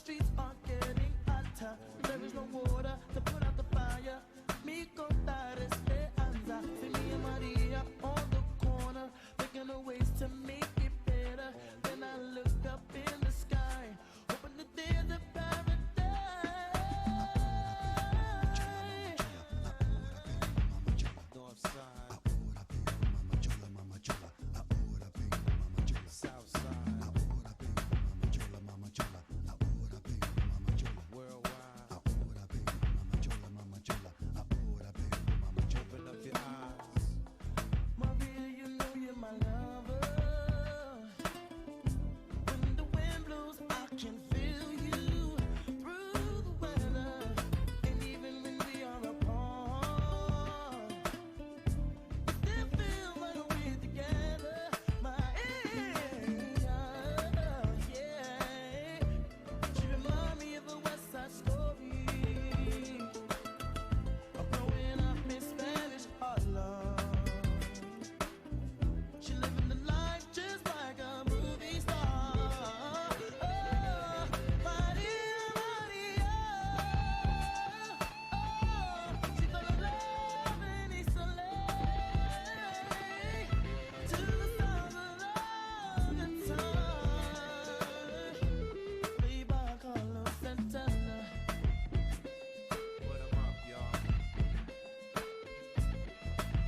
streets are getting hotter. There is no water to put out the fire. Mi contar esperanza. See me and Maria on the corner, thinking of ways to make it better. Then I look up in the sky, hoping that there's a paradise. North side, south side, worldwide. Open up your eyes. Maria, you know you're my lover. When the wind blows, I can feel you through the weather. And even when we are apart, still feel like we're together. My yeah. She remind me of a West Side Story. I'm growing up in Spanish Harlem. She living the life just like a movie star. Oh, Maria, Maria. Oh, she fell in love in East LA. To the sound of the guitar. Viva Carlos Santana. Put 'em up, y'all.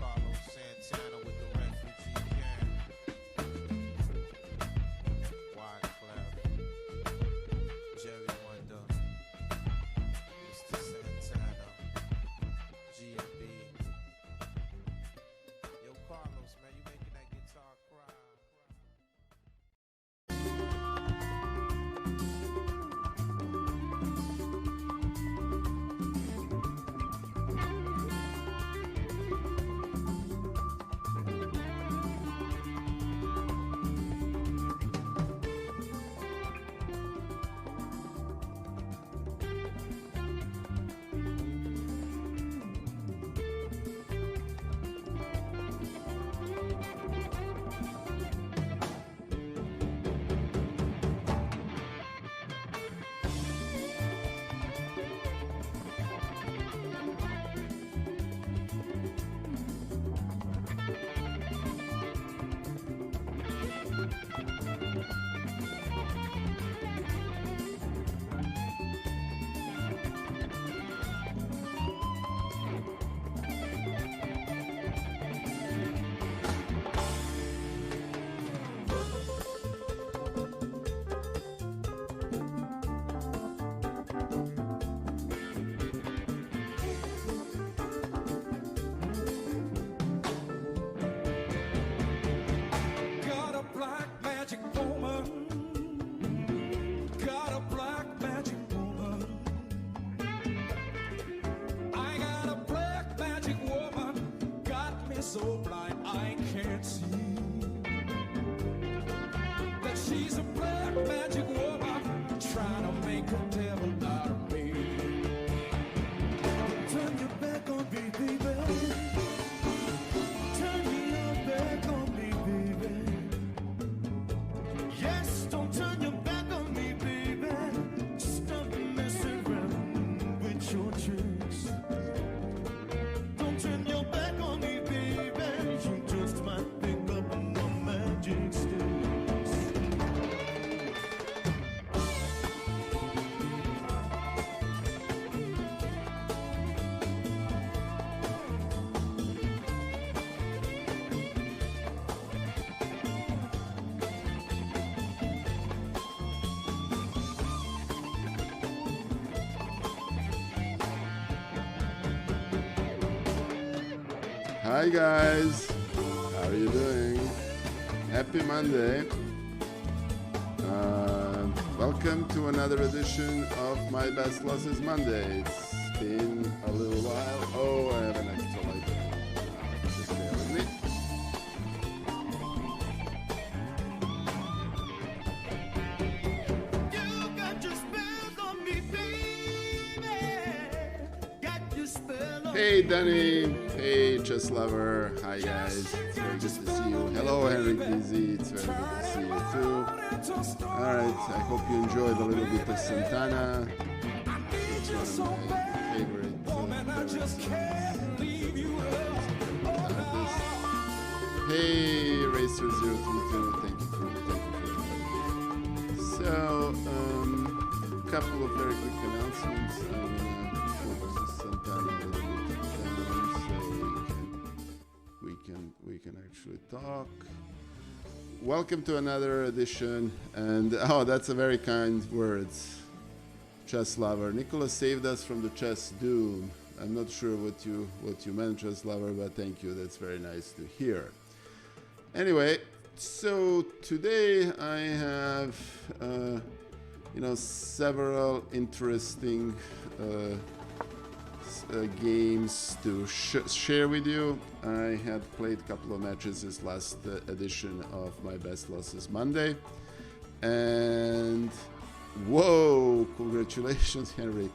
Carlos Santana with the refugee camp. Wyclef, Jerry Wonder, Mr. Santana, G&B. Yo, Carlos, man, you making that guitar cry. Got a black magic woman. Got a black magic woman. I got a black magic woman. Got me so blind I can't see that she's a black magic woman trying to make a devil out of me. Turn your back on me, baby. Turn your back on me, baby. Yes, don't turn your back on me, baby. Stop messing around with your tricks. Don't turn your back on me, baby. You just might pick up on my magic sticks. Hi guys, how are you doing? Happy Monday. Welcome to another edition of My Best Losses Monday. It's been a little while. Oh, I have an extra light. Just bear with me. You got your spell on me, baby. Got your spell Hey Danny, hey Chess Lover, hi guys, it's very good to see you. Hello Henrik Busy, it's very good to see you too. Alright, I hope you enjoyed a little bit of Santana. It's one of my favorite Hey Racer032, thank you for inviting. So, couple of very quick announcements. I'm gonna focus Santana a little bit down so we can actually talk. Welcome to another edition, and oh, that's a very kind words, Chess Lover. Nicholas saved us from the chess doom. I'm not sure what you meant, Chess Lover, but thank you. That's very nice to hear. Anyway, so today I have several interesting games to share with you. I had played a couple of matches this last edition of my Best Losses Monday, and whoa, congratulations Henrik.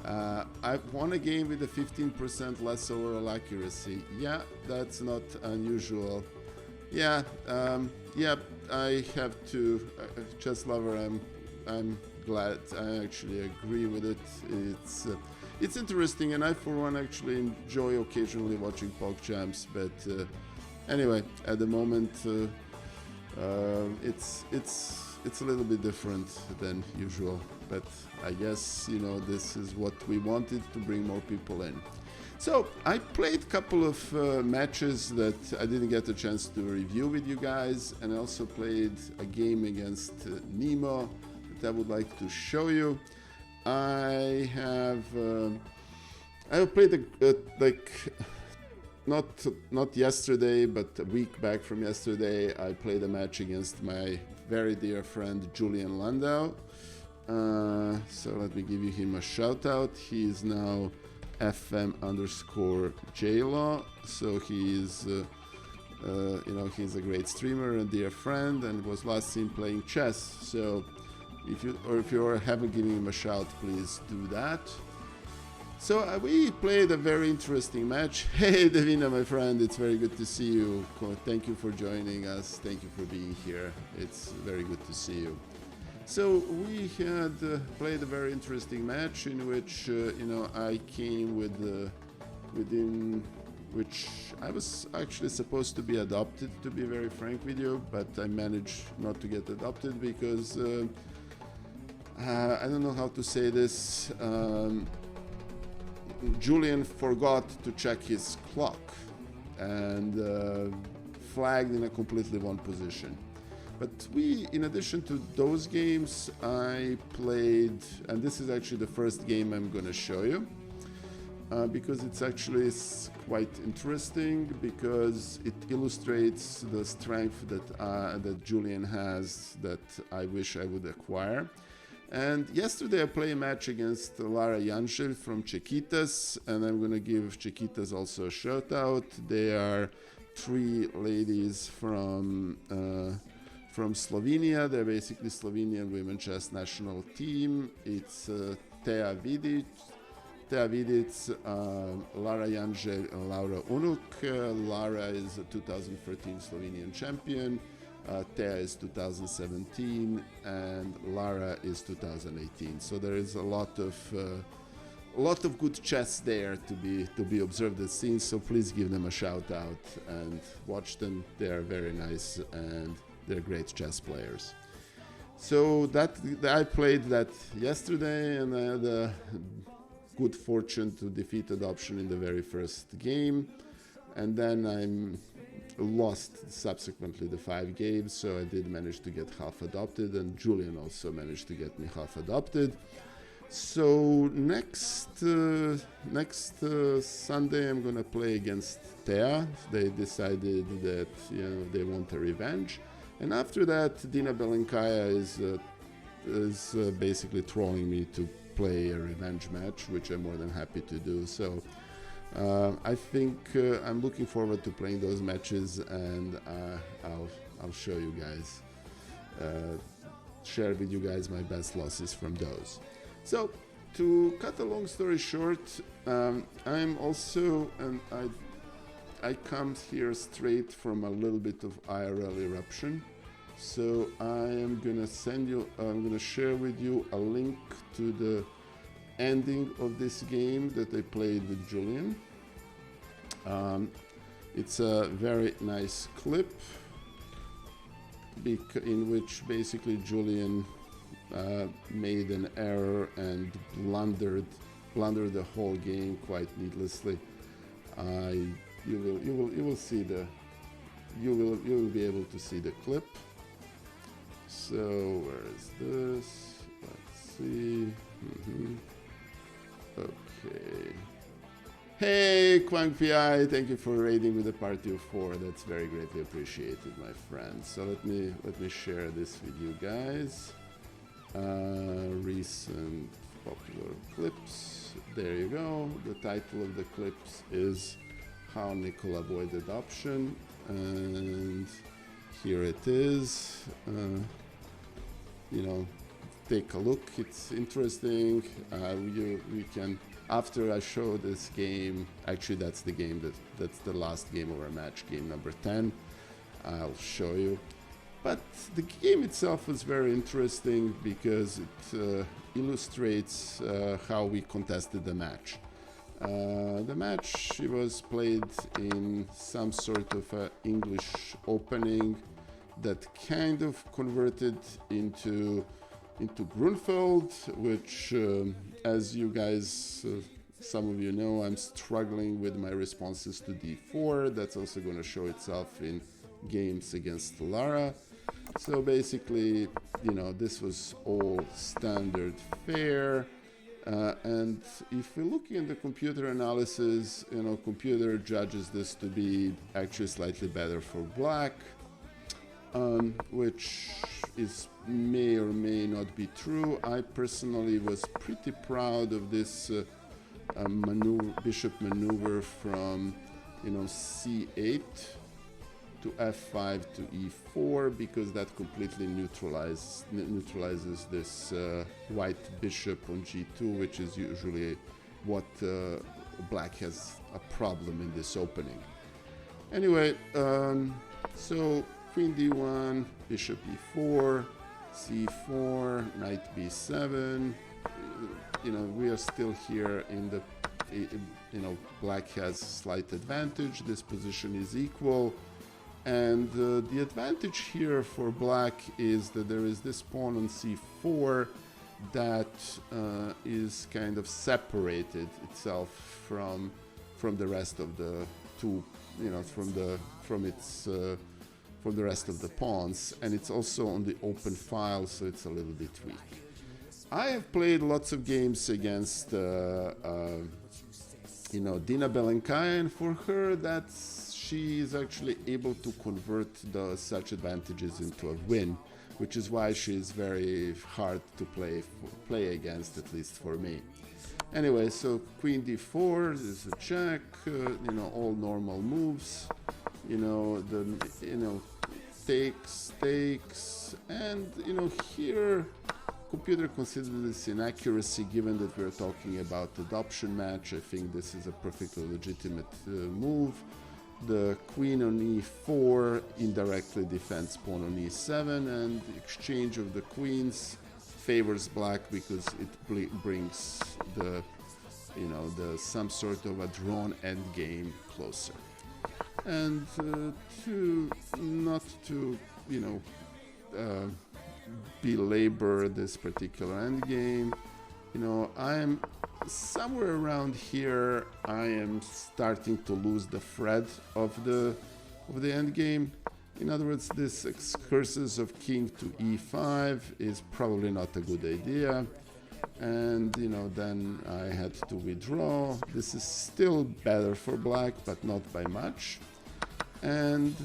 I won a game with a 15% less overall accuracy. Yeah, that's not unusual. Yeah, I have to, Chess Lover, I'm glad. I actually agree with it. It's interesting, and I for one actually enjoy occasionally watching PogChamps. But anyway, at the moment, it's a little bit different than usual. But I guess this is what we wanted, to bring more people in. So I played a couple of matches that I didn't get a chance to review with you guys, and I also played a game against Nemo that I would like to show you. I have played not yesterday, but a week back from yesterday. I played a match against my very dear friend Julian Landau. So let me give him a shout out. He is now FM_JLaw. So he is, he's a great streamer and dear friend, and was last seen playing chess. So if you haven't given him a shout, please do that. So we played a very interesting match. Hey Davina, my friend, it's very good to see you. Thank you for joining us. Thank you for being here. It's very good to see you. So we had played a very interesting match in which I came within which I was actually supposed to be adopted, to be very frank with you, but I managed not to get adopted because I don't know how to say this. Julian forgot to check his clock and flagged in a completely wrong position. But in addition to those games, I played, and this is actually the first game I'm going to show you, because it's actually quite interesting, because it illustrates the strength that Julian has that I wish I would acquire. And yesterday I played a match against Lara Janšel from Čekitas, and I'm going to give Čekitas also a shout out. They are three ladies from Slovenia. They're basically Slovenian women chess national team. It's Teja Vidic, Lara Janšel, and Laura Unuk. Lara is a 2013 Slovenian champion. Teja is 2017, and Lara is 2018. So there is a lot of good chess there to be observed and seen. So please give them a shout out and watch them. They are very nice and they're great chess players. So I played that yesterday, and I had a good fortune to defeat adoption in the very first game, and then I lost subsequently the 5 games. So I did manage to get half adopted, and Julian also managed to get me half adopted. So next Sunday I'm gonna play against Teja. They decided that they want a revenge. And after that, Dina Belenkaya is basically throwing me to play a revenge match, which I'm more than happy to do. So I think I'm looking forward to playing those matches, and I'll show you guys, share with you guys my best losses from those. So to cut a long story short, I'm also, and I come here straight from a little bit of IRL eruption. So I am gonna I'm gonna share with you a link to the ending of this game that I played with Julian. It's a very nice clip in which basically Julian made an error and blundered the whole game quite needlessly. You will see you will be able to see the clip. So where is this? Let's see. Okay. Hey, Quang PI, thank you for raiding with a party of 4. That's very greatly appreciated, my friend. So let me share this with you guys. Recent popular clips. There you go. The title of the clips is How Nickel Avoided Adoption, and here it is. Take a look. It's interesting. We can, after I show this game, actually that's the game that's the last game of our match, game number 10. I'll show you. But the game itself was very interesting because it illustrates how we contested the match. The match was played in some sort of English opening that kind of converted into Grunfeld, which, as you guys, some of you know, I'm struggling with my responses to d4. That's also going to show itself in games against Lara. So basically, this was all standard fare. And if we're looking at the computer analysis, computer judges this to be actually slightly better for black, which may or may not be true. I personally was pretty proud of this bishop maneuver from c8 to f5 to e4, because that completely neutralizes this white bishop on g2, which is usually what black has a problem in this opening. Anyway, so queen d1, bishop e4, c4, knight b7. We are still here in the, black has slight advantage. This position is equal. And the advantage here for black is that there is this pawn on c4 that is kind of separated itself from the rest of the from the rest of the pawns, and it's also on the open file, so it's a little bit weak. I have played lots of games against Dina Belenkaya, and for her she is actually able to convert such advantages into a win, which is why she is very hard to play against, at least for me. Anyway, so queen d4 is a check, all normal moves, takes, and here computer considers this inaccuracy. Given that we're talking about adoption match, I think this is a perfectly legitimate move. The queen on e4 indirectly defends pawn on e7, and the exchange of the queens favors black because it brings the some sort of a drawn endgame closer. And not to belabor this particular endgame, I'm somewhere around here. I am starting to lose the thread of the endgame. In other words, this excursus of king to e5 is probably not a good idea, and then I had to withdraw. This is still better for black, but not by much. And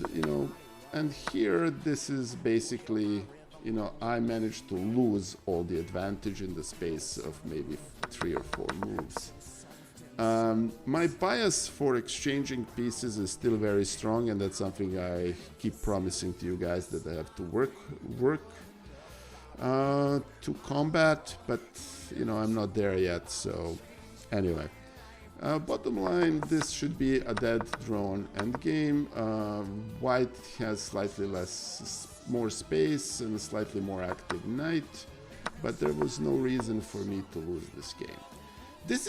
and here this is basically I managed to lose all the advantage in the space of maybe 3 or 4 moves. My bias for exchanging pieces is still very strong, and that's something I keep promising to you guys that I have to work to combat, but I'm not there yet. So anyway, bottom line, this should be a dead drone endgame. White has slightly more space and a slightly more active knight, but there was no reason for me to lose this game. This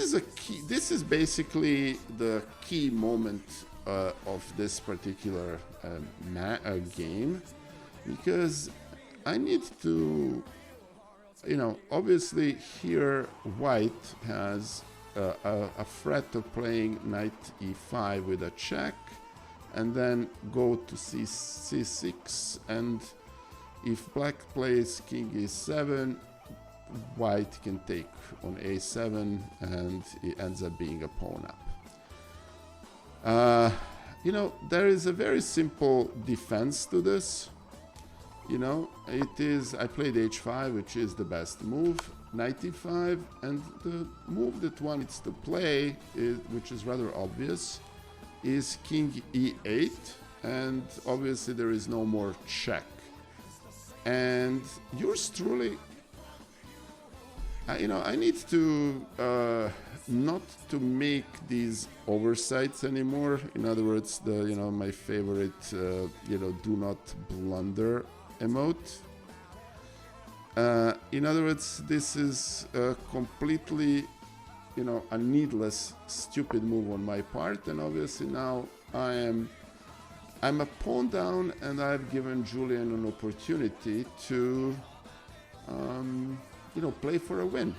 is basically the key moment of this particular game, because I need to, obviously here White has a threat of playing knight e5 with a check, and then go to c6, and if black plays king e7, White can take on a7, and it ends up being a pawn up. There is a very simple defense to this. It is, I played h5, which is the best move, knight e5, and the move that one needs to play, which is rather obvious, is king e8, and obviously there is no more check. And yours truly, I need to not to make these oversights anymore. In other words, my favorite, do not blunder emote. In other words, this is completely, a needless, stupid move on my part, and obviously now I'm a pawn down, and I've given Julian an opportunity to, play for a win.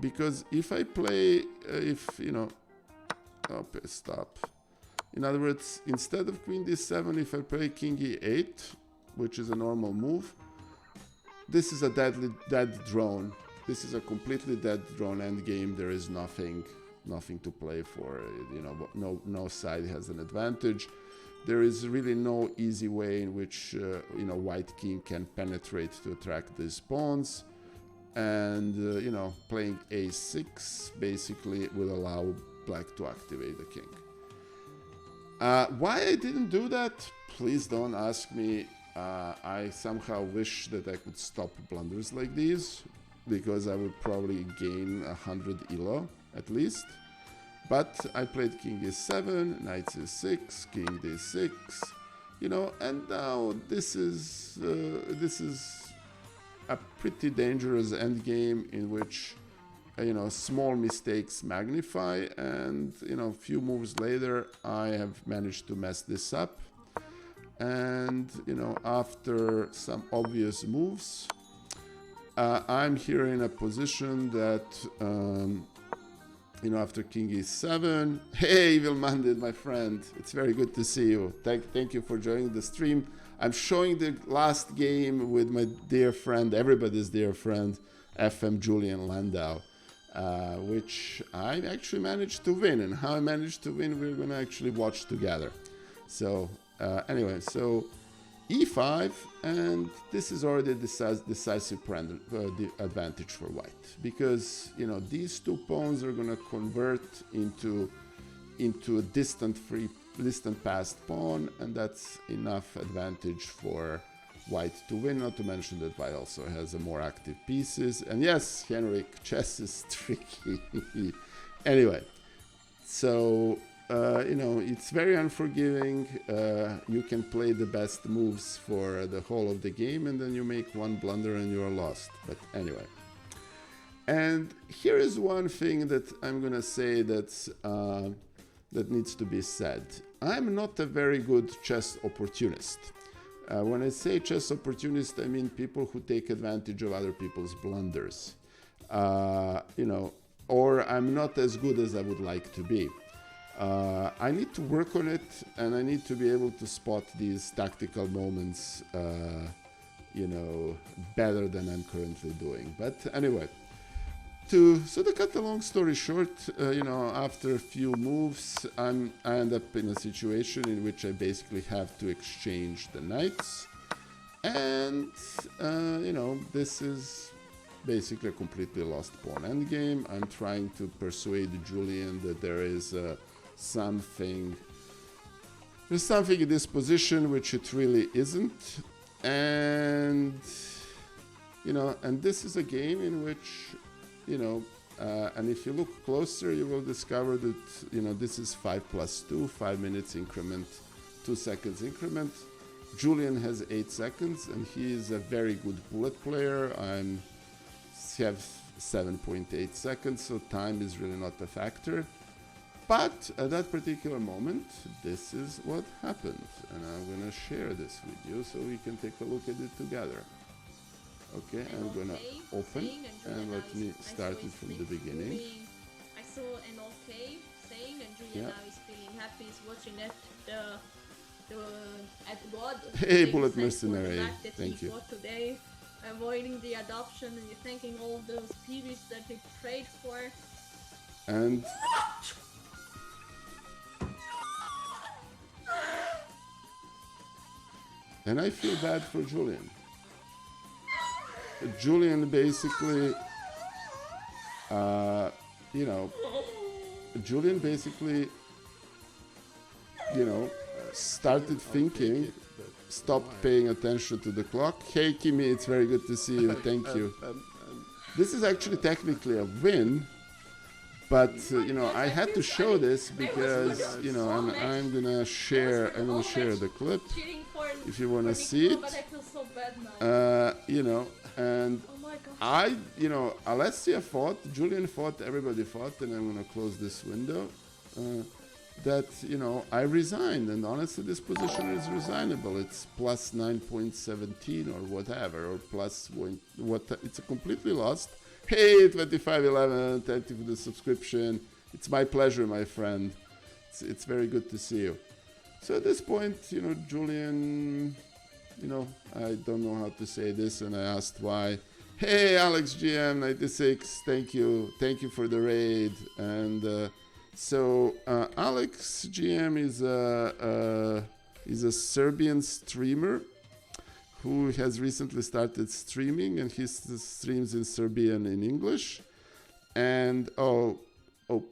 Because if I play, stop. In other words, instead of queen d7, if I play king e8, which is a normal move, this is a dead drone. This is a completely dead drone endgame. There is nothing to play for. No side has an advantage. There is really no easy way in which White king can penetrate to attract these pawns, and playing a6 basically will allow black to activate the king. Why I didn't do that? Please don't ask me. I somehow wish that I could stop blunders like these, because I would probably gain 100 elo at least. But I played king e7, knight c6, king d6, and now this is a pretty dangerous endgame in which small mistakes magnify, and a few moves later I have managed to mess this up. And after some obvious moves, I'm here in a position that after king e7, hey Evil Mandit, my friend, it's very good to see you. Thank you for joining the stream. I'm showing the last game with my dear friend, everybody's dear friend, FM Julian Landau, which I actually managed to win. And how I managed to win, we're going to actually watch together. So anyway, so e5, and this is already decisive advantage for White, because these two pawns are going to convert into a distant passed pawn, and that's enough advantage for White to win. Not to mention that White also has a more active pieces. And yes, Henrik, chess is tricky. Anyway, so it's very unforgiving. You can play the best moves for the whole of the game, and then you make one blunder and you're lost. But anyway, and here is one thing that I'm gonna say that needs to be said. I'm not a very good chess opportunist. When I say chess opportunist, I mean people who take advantage of other people's blunders. Or I'm not as good as I would like to be. I need to work on it, and I need to be able to spot these tactical moments, better than I'm currently doing. But anyway, to cut the long story short, after a few moves, I end up in a situation in which I basically have to exchange the knights, and this is basically a completely lost pawn endgame. I'm trying to persuade Julian that there's something in this position which it really isn't, and And this is a game in which, and if you look closer, you will discover that, this is 5+2, 5 minutes increment, 2 seconds increment. Julian has 8 seconds, and he is a very good bullet player. I have 7.8 seconds, so time is really not a factor. But at that particular moment, this is what happened, and I'm going to share this with you so we can take a look at it together. Okay, I'm going to open, and let me start it from the beginning. I saw an okay saying, and Julian now is feeling happy, he's watching at God. Hey, Bullet Mercenary, thank you. Today, avoiding the adoption, and you're thanking all those PVs that he prayed for. And I feel bad for Julian. Julian basically, started thinking, stopped paying attention to the clock. Hey, Kimi, it's very good to see you. Thank you. This is actually technically a win, but I had to show this because I'm gonna share the clip if you wanna see it. But I feel so bad now. And oh Alessia fought, Julian fought, everybody fought, and I'm gonna close this window. That I resigned, and honestly, this position is resignable. It's plus 9.17 or whatever, or plus what? It's a completely lost. Hey, 2511, thank you for the subscription. It's my pleasure, my friend. It's very good to see you. So at this point, Julian, I don't know how to say this, and I asked why. Hey, Alex GM96, thank you for the raid. And so Alex GM is a Serbian streamer who has recently started streaming, and he streams in Serbian in English. And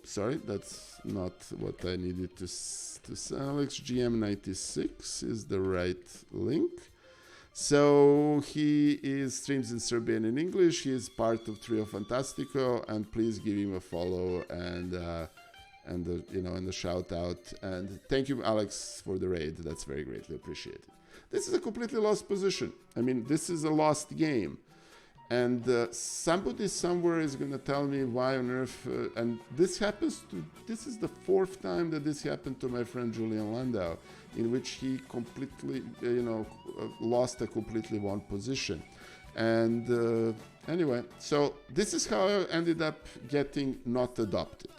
sorry, that's not what I needed to say. Alex GM96 is the right link. So he streams in Serbian and English. He is part of Trio Fantastico, and please give him a follow and a shout out. And thank you, Alex, for the raid. That's very greatly appreciated. This is a completely lost position. I mean, this is a lost game. And somebody somewhere is going to tell me why on earth. And this is the 4th time that this happened to my friend Julian Landau, in which he completely, lost a completely won position. And anyway, so this is how I ended up getting not adopted.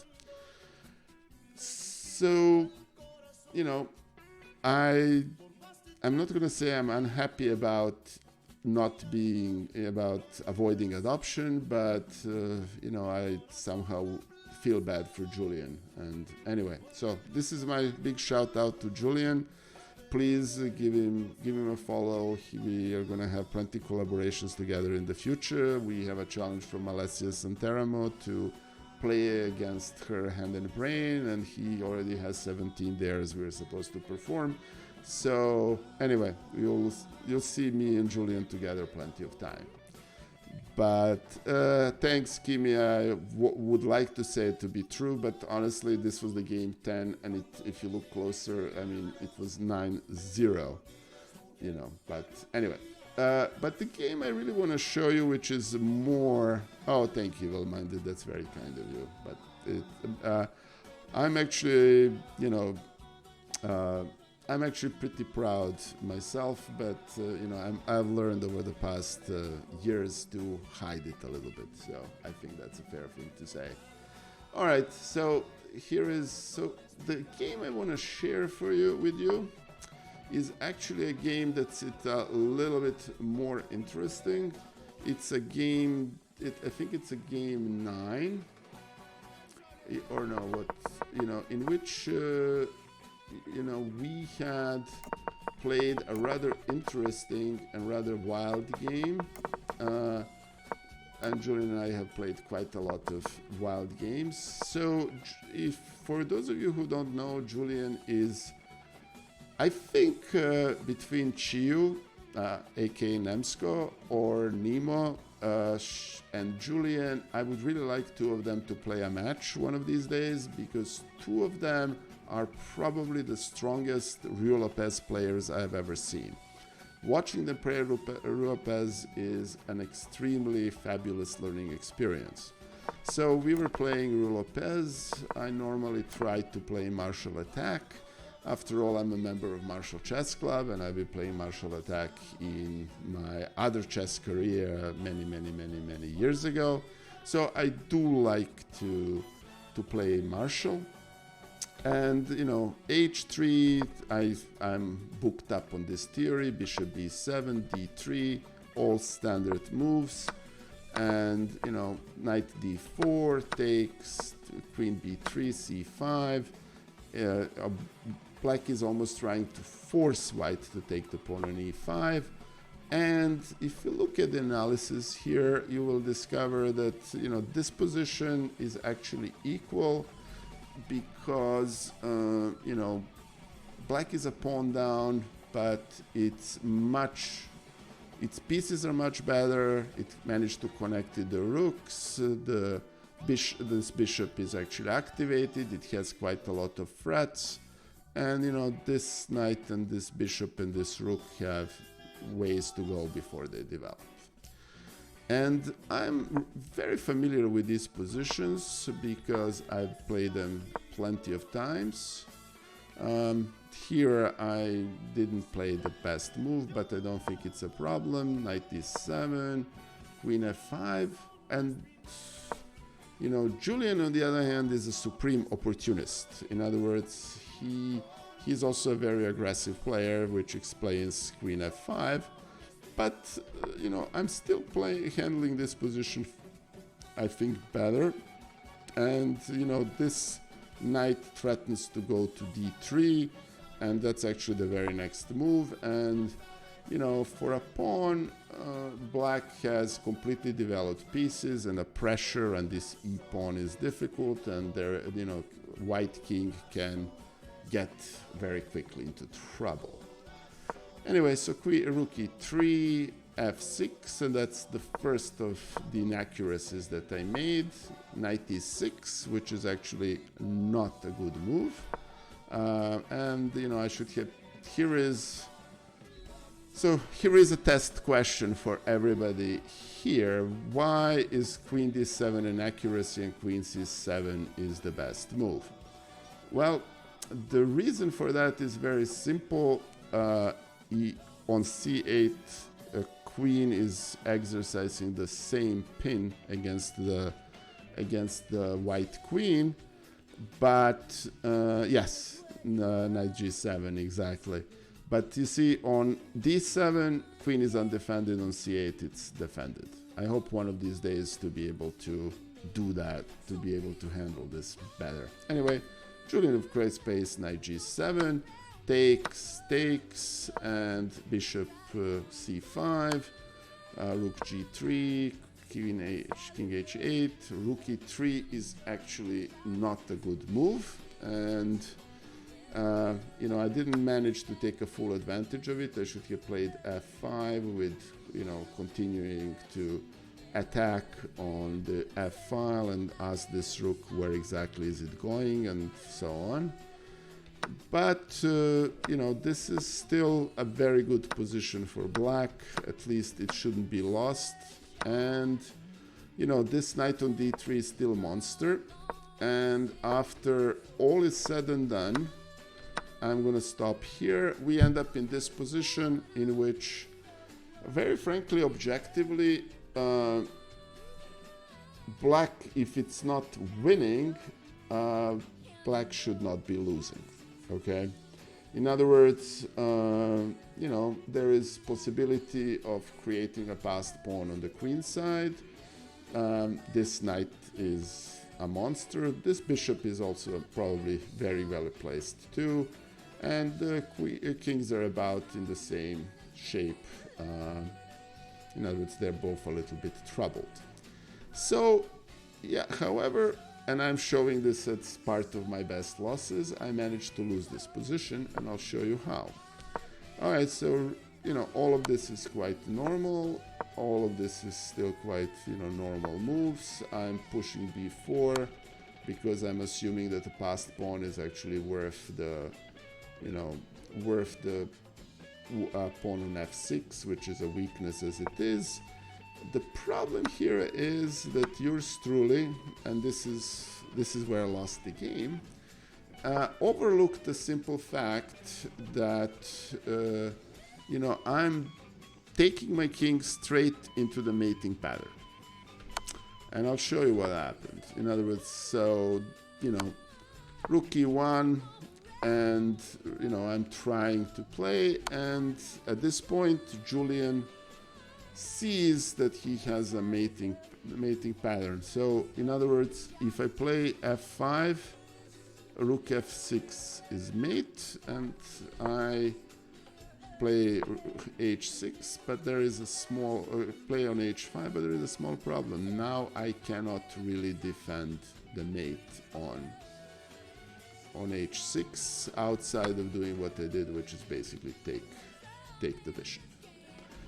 So, I'm not going to say I'm unhappy about avoiding adoption, but I somehow feel bad for Julian. And anyway, so this is my big shout out to Julian. Please give him a follow. We are going to have plenty of collaborations together in the future. We have a challenge from Alessia Santeramo to play against her Hand and Brain, and he already has 17 dares we're supposed to perform. So anyway, you'll see me and Julian together plenty of time. But thanks, Kimi. I would like to say it to be true, but honestly, this was the game 10, and if you look closer, I mean, it was 9-0, But anyway, but the game I really want to show you, which is more... Oh, thank you, well-minded. That's very kind of you. But I'm actually, I'm actually pretty proud myself, but I've learned over the past years to hide it a little bit. So I think that's a fair thing to say. All right, so the game I want to share with you is actually a game that's a little bit more interesting. It's a game. I think it's a game 9, or no? In which. We had played a rather interesting and rather wild game, and Julian and I have played quite a lot of wild games. So, for those of you who don't know, Julian is, I think, between Chiyu, aka Nemsko, or Nemo and Julian. I would really like two of them to play a match one of these days, because two of them are probably the strongest Ruy Lopez players I've ever seen. Watching them play Ruy Lopez is an extremely fabulous learning experience. So we were playing Ruy Lopez. I normally try to play martial attack. After all, I'm a member of Martial Chess Club, and I've been playing martial attack in my other chess career many years ago. So I do like to play martial. And h3, I'm booked up on this theory. Bishop b7, d3, all standard moves. And knight d4 takes, queen b3, c5. Black is almost trying to force white to take the pawn on e5. And if you look at the analysis here, you will discover that this position is actually equal, because black is a pawn down, but its pieces are much better. It managed to connect to the rooks. This bishop is actually activated. It has quite a lot of threats. And this knight and this bishop and this rook have ways to go before they develop. And I'm very familiar with these positions because I've played them plenty of times. Here I didn't play the best move, but I don't think it's a problem. Knight e7, queen f5, and Julian, on the other hand, is a supreme opportunist. In other words, he's also a very aggressive player, which explains queen f5. But I'm still handling this position, I think, better. And this knight threatens to go to d3, and that's actually the very next move. And for a pawn, black has completely developed pieces and a pressure, and this e pawn is difficult, and there white king can get very quickly into trouble. Anyway, so rook e3, f6, and that's the first of the inaccuracies that I made. Knight e6, which is actually not a good move. And I should have, here is a test question for everybody here. Why is queen d7 an accuracy and queen c7 is the best move? Well, the reason for that is very simple. On c8, a queen is exercising the same pin against the white queen, but yes, knight g7, exactly. But you see, on d7, queen is undefended. On c8, it's defended. I hope one of these days to be able to do that, to be able to handle this better. Anyway, Julian of great space, knight g7, takes, and bishop c5, rook g3, king h8, rook e3 is actually not a good move, and I didn't manage to take a full advantage of it. I should have played f5 with continuing to attack on the f file and ask this rook where exactly is it going, and so on. But this is still a very good position for black. At least it shouldn't be lost. And this knight on d3 is still monster. And after all is said and done, I'm gonna stop here. We end up in this position in which, very frankly, objectively, black, if it's not winning, black should not be losing. Okay, in other words, there is possibility of creating a passed pawn on the queen side. This knight is a monster. This bishop is also probably very well placed too, and the kings are about in the same shape. In other words, they're both a little bit troubled. So, yeah, however, and I'm showing this as part of my best losses, I managed to lose this position, and I'll show you how. All right, so, all of this is quite normal. All of this is still quite, normal moves. I'm pushing b4 because I'm assuming that the passed pawn is actually worth the, pawn on f6, which is a weakness as it is. The problem here is that yours truly, and this is where I lost the game, overlooked the simple fact that, I'm taking my king straight into the mating pattern. And I'll show you what happened. In other words, so, rook e1, and, I'm trying to play, and at this point, Julian sees that he has a mating pattern. So, in other words, if I play f5, rook f6 is mate, and I play h6, but there is a small play on h5, but there is a small problem. Now I cannot really defend the mate on h6 outside of doing what I did, which is basically take the bishop.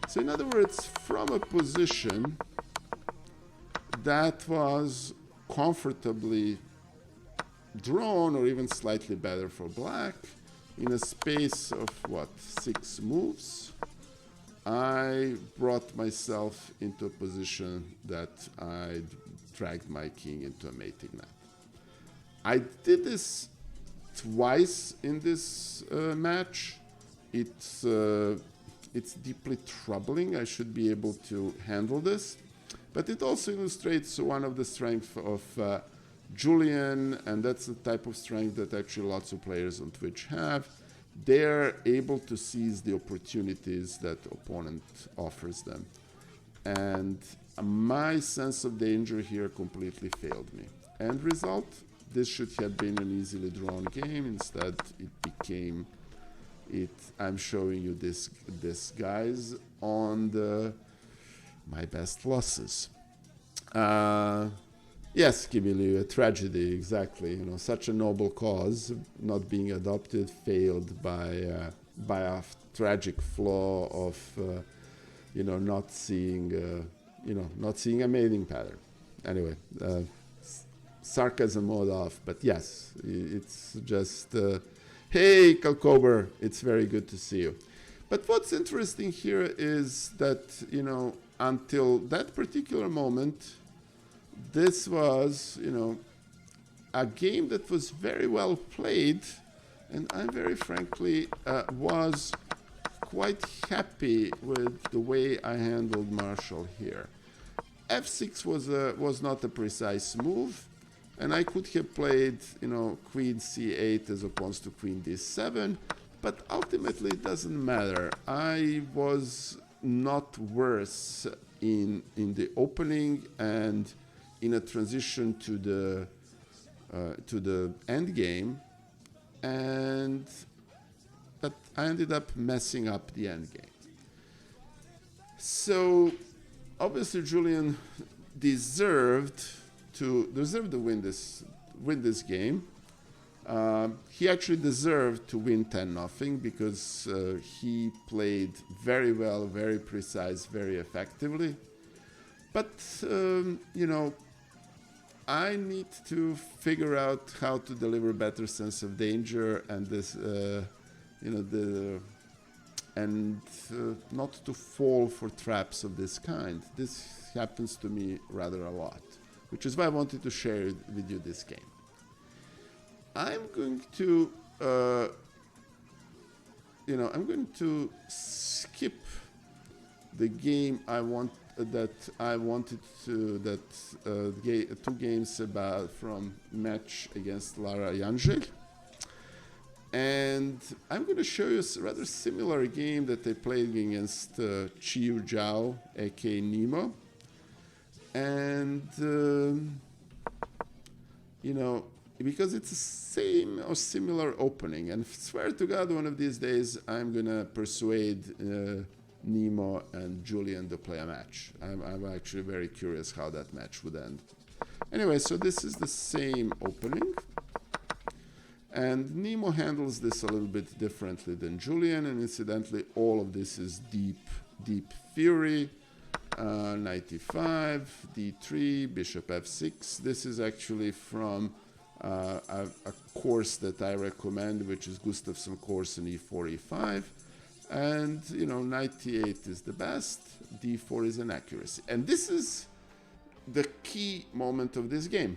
So in other words, from a position that was comfortably drawn, or even slightly better for black, in a space of 6 moves, I brought myself into a position that I dragged my king into a mating net. I did this twice in this match. It's deeply troubling. I should be able to handle this, but it also illustrates one of the strengths of Julian, and that's the type of strength that actually lots of players on Twitch have. They're able to seize the opportunities that opponent offers them. And my sense of danger here completely failed me. End result, this should have been an easily drawn game. Instead, it became I'm showing you this guys on my best losses. Yes, Kimili, a tragedy, exactly. Such a noble cause not being adopted failed by a tragic flaw of, not seeing a mating pattern. Anyway, sarcasm mode off, but yes, it's just, hey, Kalkober, it's very good to see you. But what's interesting here is that, until that particular moment, this was, a game that was very well played, and I very frankly was quite happy with the way I handled Marshall here. f6 was not a precise move, and I could have played, queen c8 as opposed to queen d7, but ultimately it doesn't matter. I was not worse in the opening and in a transition to the end game, but I ended up messing up the end game. So obviously Julian deserved to win this game. He actually deserved to win 10-0 because he played very well, very precise, very effectively. But I need to figure out how to deliver better sense of danger and this, not to fall for traps of this kind. This happens to me rather a lot, which is why I wanted to share with you this game. I'm going to, skip the game two games from match against Lara Jangel. And I'm going to show you a rather similar game that I played against Chiyu Zhao, aka Nemo. And, because it's the same or similar opening. And swear to God, one of these days, I'm going to persuade Nemo and Julian to play a match. I'm actually very curious how that match would end. Anyway, so this is the same opening. And Nemo handles this a little bit differently than Julian, and incidentally, all of this is deep fury. 95, d3, bishop f6. This is actually from a course that I recommend, which is Gustafsson course in e4, e5. And, you know, knight t8 is the best, d4 is an accuracy. And this is the key moment of this game.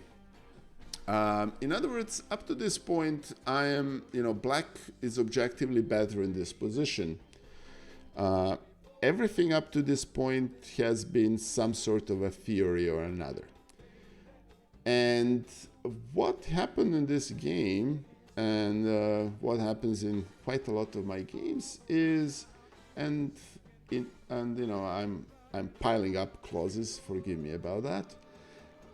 In other words, up to this point, I am, you know, black is objectively better in this position. Everything up to this point has been some sort of a theory or another. And what happened in this game, and what happens in quite a lot of my games is, and you know, I'm piling up clauses, forgive me about that.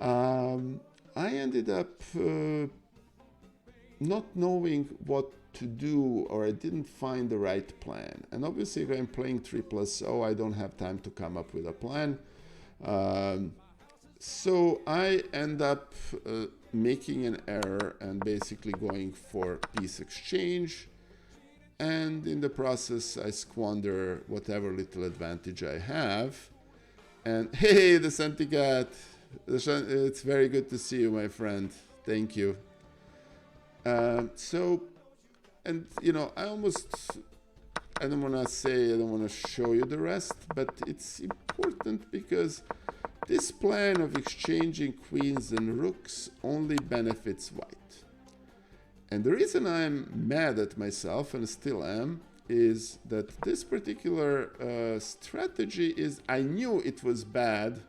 I ended up not knowing what to do, or I didn't find the right plan. And obviously, if I'm playing 3+0, I don't have time to come up with a plan. So I end up making an error and basically going for piece exchange. And in the process, I squander whatever little advantage I have. And hey, the Santicat! It's very good to see you, my friend. Thank you. And you know, I don't want to show you the rest, but it's important because this plan of exchanging queens and rooks only benefits white. And the reason I'm mad at myself, and still am, is that this particular strategy is, I knew it was bad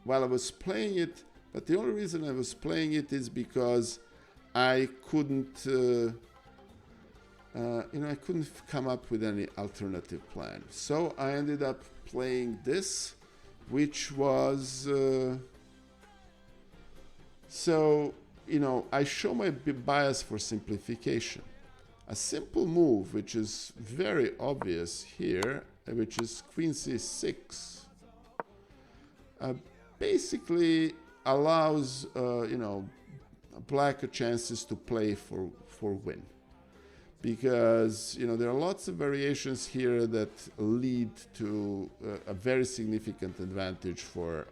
while I was playing it, but the only reason I was playing it is because I couldn't, I couldn't come up with any alternative plan. So I ended up playing this, which was, I show my bias for simplification. A simple move, which is very obvious here, which is queen c6, basically allows, black chances to play for win. Because, there are lots of variations here that lead to a very significant advantage for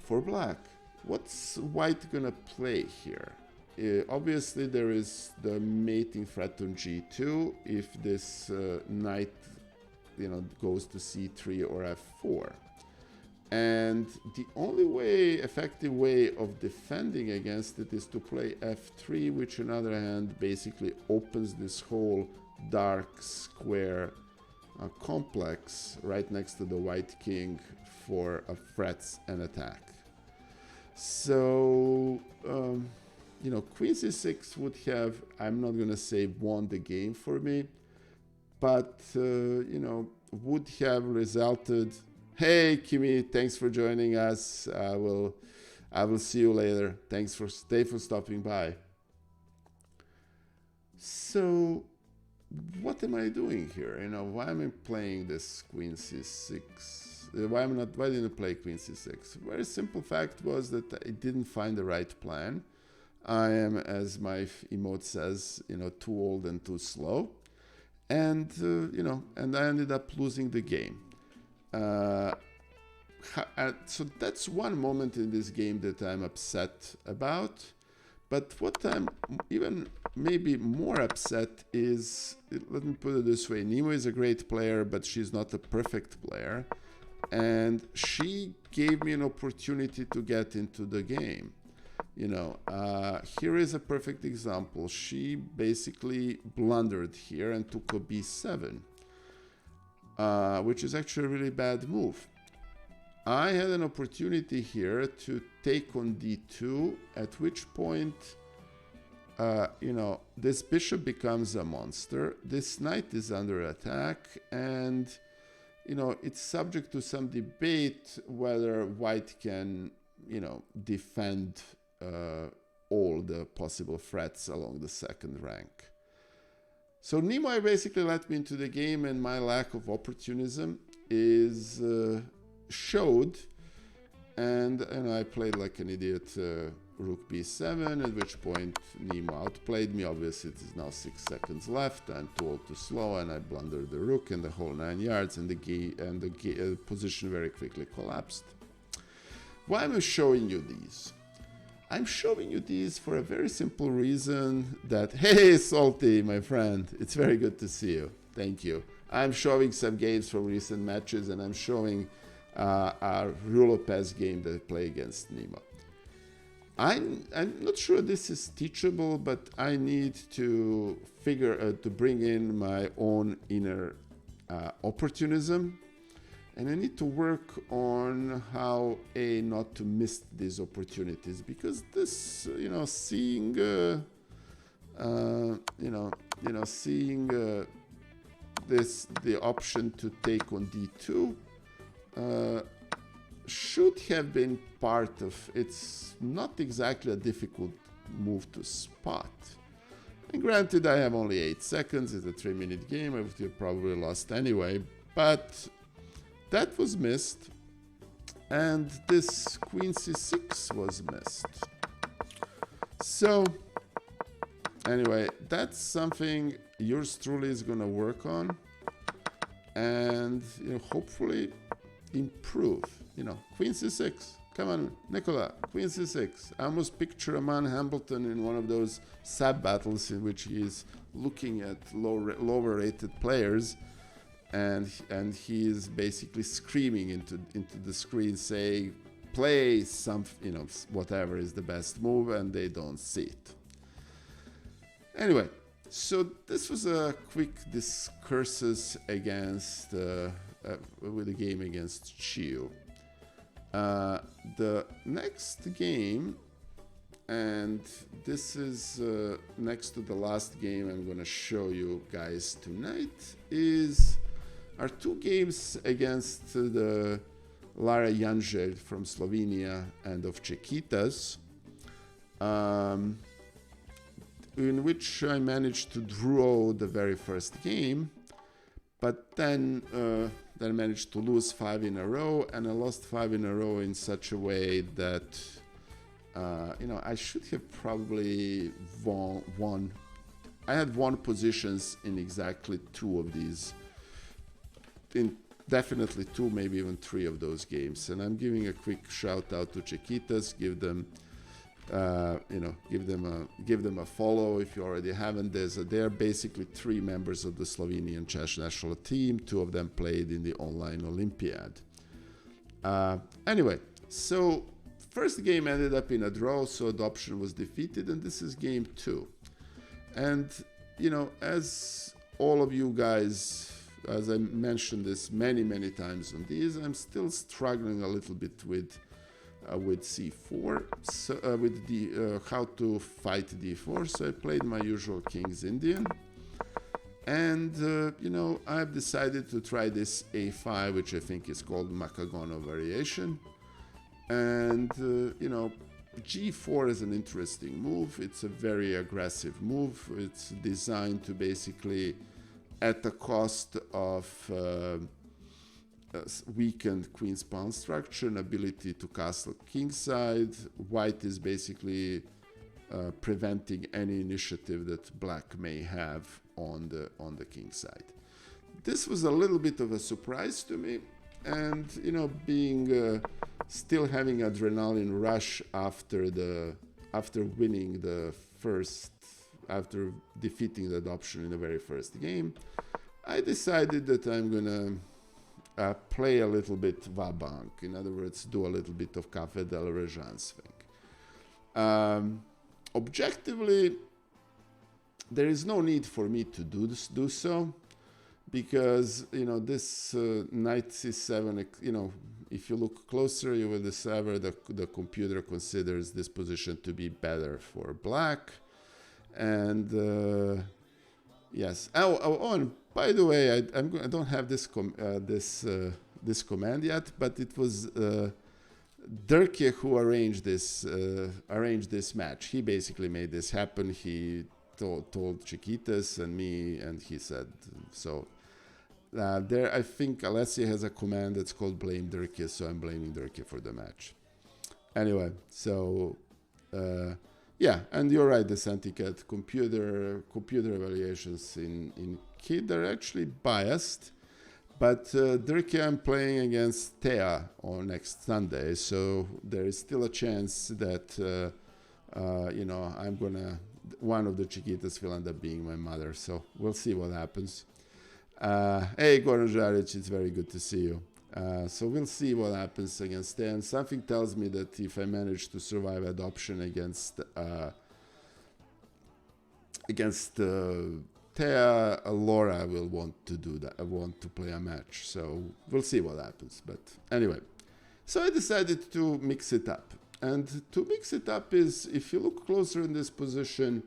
black. What's white gonna play here? Obviously, there is the mating threat on g2 if this knight, goes to c3 or f4. And the only effective way of defending against it is to play f3, which on the other hand basically opens this whole dark square complex right next to the white king for threats and attack. So, queen c6 would have, I'm not going to say won the game for me, but, would have resulted. Hey, Kimi, thanks for joining us. I will see you later. Thanks for stopping by. So, what am I doing here? Why am I playing this queen c6? Why didn't I play queen c6? Very simple fact was that I didn't find the right plan. I am, as my emote says, too old and too slow. And, and I ended up losing the game. So that's one moment in this game that I'm upset about. But what I'm even maybe more upset is, let me put it this way, Nemo is a great player, but she's not a perfect player. And she gave me an opportunity to get into the game. Here is a perfect example. She basically blundered here and took a b7, which is actually a really bad move. I had an opportunity here to take on d2, at which point, this bishop becomes a monster. This knight is under attack, and, it's subject to some debate whether white can, defend all the possible threats along the second rank. So Nemo basically let me into the game, and my lack of opportunism showed, and I played like an idiot rook b7, at which point Nemo outplayed me. Obviously, it is now 6 seconds left. I'm too old, too slow, and I blundered the rook and the whole 9 yards, and the position very quickly collapsed. Why am I showing you these? I'm showing you these for a very simple reason that, hey, Salty, my friend, it's very good to see you. Thank you. I'm showing some games from recent matches, and I'm showing our Ruy Lopez game that I play against Nemo. I'm not sure this is teachable, but I need to to bring in my own inner opportunism, and I need to work on how not to miss these opportunities, because this, seeing the option to take on d2 should have been part of. It's not exactly a difficult move to spot. And granted, I have only 8 seconds. It's a 3-minute game. I would have probably lost anyway. But that was missed. And this queen c6 was missed. So, anyway, that's something yours truly is going to work on. And hopefully improve. Queen c6. Come on, Nicola. Queen c6. I almost picture Aman Hambleton in one of those sab battles in which he is looking at lower rated players, and he is basically screaming into the screen, saying, "Play some, whatever is the best move," and they don't see it. Anyway. So this was a quick discursus against with the game against Chiu. The next game, and this is next to the last game I'm going to show you guys tonight, are 2 games against the Lara Janželj from Slovenia and of Čekitas. In which I managed to draw the very first game, but then I managed to lose 5 in a row, and I lost 5 in a row in such a way that I should have probably won. I had won positions in exactly 2 of these, in definitely 2, maybe even 3 of those games. And I'm giving a quick shout out to Čekitas. Give them a follow if you already haven't. They're basically 3 members of the Slovenian chess national team. 2 of them played in the online Olympiad. Anyway, so first game ended up in a draw, so adoption was defeated, and this is game 2. And as all of you guys, as I mentioned this many times on these, I'm still struggling a little bit with c4, so, with how to fight d4. So I played my usual King's Indian, and I've decided to try this a5, which I think is called Makagono variation. And g4 is an interesting move. It's a very aggressive move. It's designed to basically, at the cost of weakened queen's pawn structure and ability to castle kingside, white is basically preventing any initiative that black may have on the king side. This was a little bit of a surprise to me, and being still having adrenaline rush after winning the first, after defeating the adoption in the very first game, I decided that I'm gonna play a little bit va-bank. In other words, do a little bit of Café del Régence thing. Objectively, there is no need for me to do so, because this knight c7, if you look closer, you will discover the computer considers this position to be better for black. And yes. And by the way, I don't have this command yet, but it was Dirkje who arranged this match. He basically made this happen. He told Čekitas and me, and he said so. There, I think Alessia has a command that's called blame Dirkje, so I'm blaming Dirkje for the match. Anyway, so yeah, and you're right, the Santicat computer evaluations in Kid are actually biased. But Dirkie, I'm playing against Thea on next Sunday, so there is still a chance that I'm gonna, one of the Chiquitas will end up being my mother. So we'll see what happens. Hey, Goran Žaric, it's very good to see you. So we'll see what happens against Thea. And something tells me that if I manage to survive adoption against Thea, Laura will want to do that. I want to play a match. So we'll see what happens. But anyway, so I decided to mix it up. And to mix it up is, if you look closer in this position,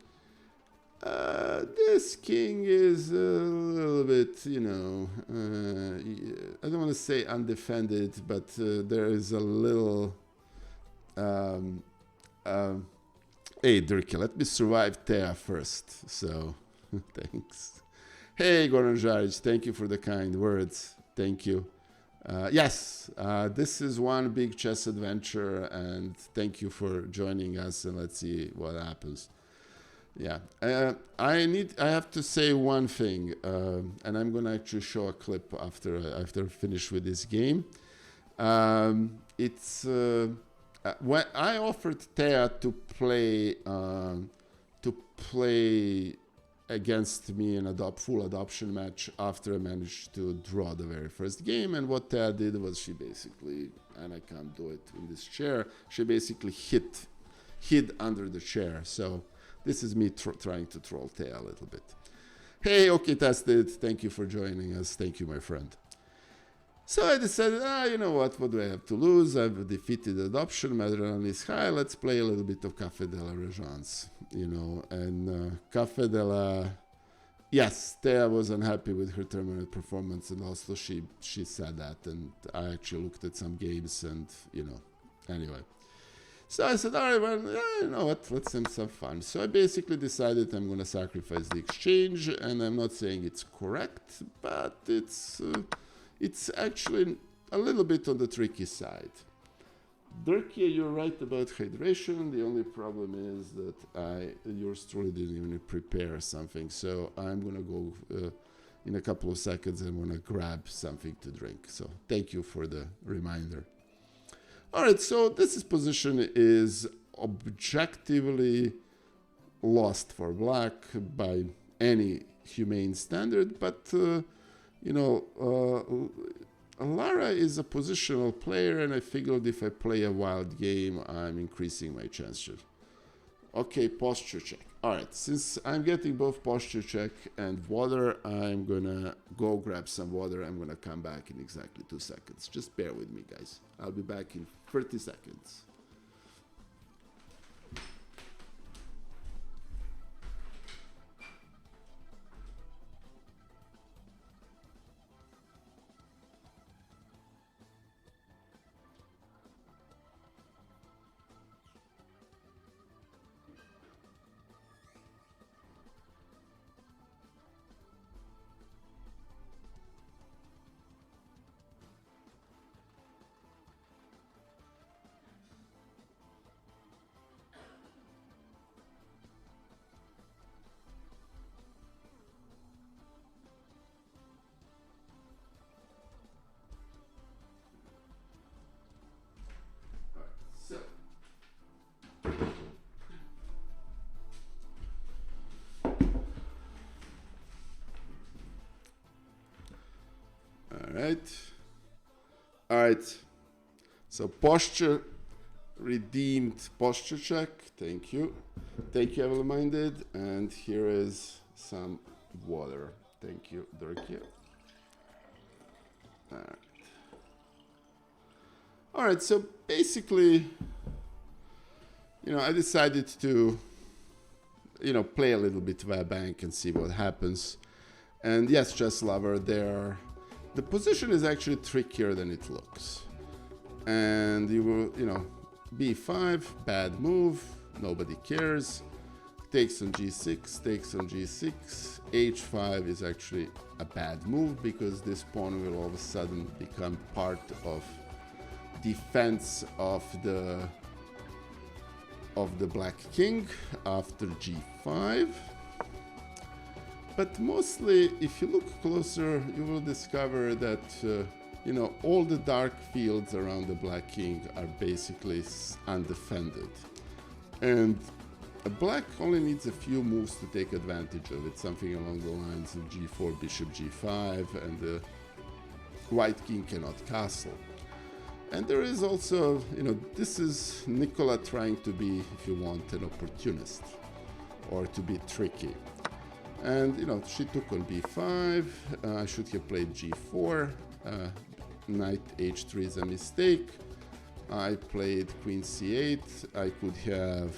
this king is a little bit, I don't want to say undefended, but there is a little... hey, Dirkie, let me survive Thea first. So, thanks. Hey, Goran Žaric, thank you for the kind words. Thank you. Yes, this is one big chess adventure, and thank you for joining us, and let's see what happens. Yeah, I have to say one thing, and I'm gonna actually show a clip after I finish with this game. It's when I offered Thea to play against me in a full adoption match after I managed to draw the very first game, and what Thea did was she basically, and I can't do it in this chair, she basically hid under the chair. So this is me trying to troll Thea a little bit. Hey, okay, tested. Thank you for joining us. Thank you, my friend. So I decided, you know what do I have to lose? I've defeated adoption, Madron is high, let's play a little bit of Café de la Régence, and Café de la... Yes, Thea was unhappy with her tournament performance, and also she said that, and I actually looked at some games, and, anyway. So I said, all right, well, you know what, let's have some fun. So I basically decided I'm going to sacrifice the exchange, and I'm not saying it's correct, but it's actually a little bit on the tricky side. Dirkie, you're right about hydration. The only problem is that yours truly didn't even prepare something. So I'm going to go in a couple of seconds. I'm going to grab something to drink. So thank you for the reminder. All right, so this position is objectively lost for black by any humane standard, but Lara is a positional player, and I figured if I play a wild game, I'm increasing my chances. Okay, posture check. All right, since I'm getting both posture check and water, I'm gonna go grab some water. I'm gonna come back in exactly 2 seconds. Just bear with me, guys. I'll be back in 30 seconds. All right. So posture, redeemed posture check. Thank you. Thank you, Evil-Minded. And here is some water. Thank you, Dirkie. All right. So basically, I decided to, play a little bit of a bank and see what happens. And yes, Chess Lover, the position is actually trickier than it looks. And you will, b5, bad move, nobody cares. Takes on g6, takes on g6. h5 is actually a bad move because this pawn will all of a sudden become part of defense of the of the black king after g5. But mostly, if you look closer, you will discover that all the dark fields around the black king are basically undefended. And black only needs a few moves to take advantage of it, something along the lines of g4, bishop g5, and the white king cannot castle. And there is also, this is Nicola trying to be, if you want, an opportunist, or to be tricky. And, she took on b5, I should have played g4, knight h3 is a mistake. I played queen c8, I could have,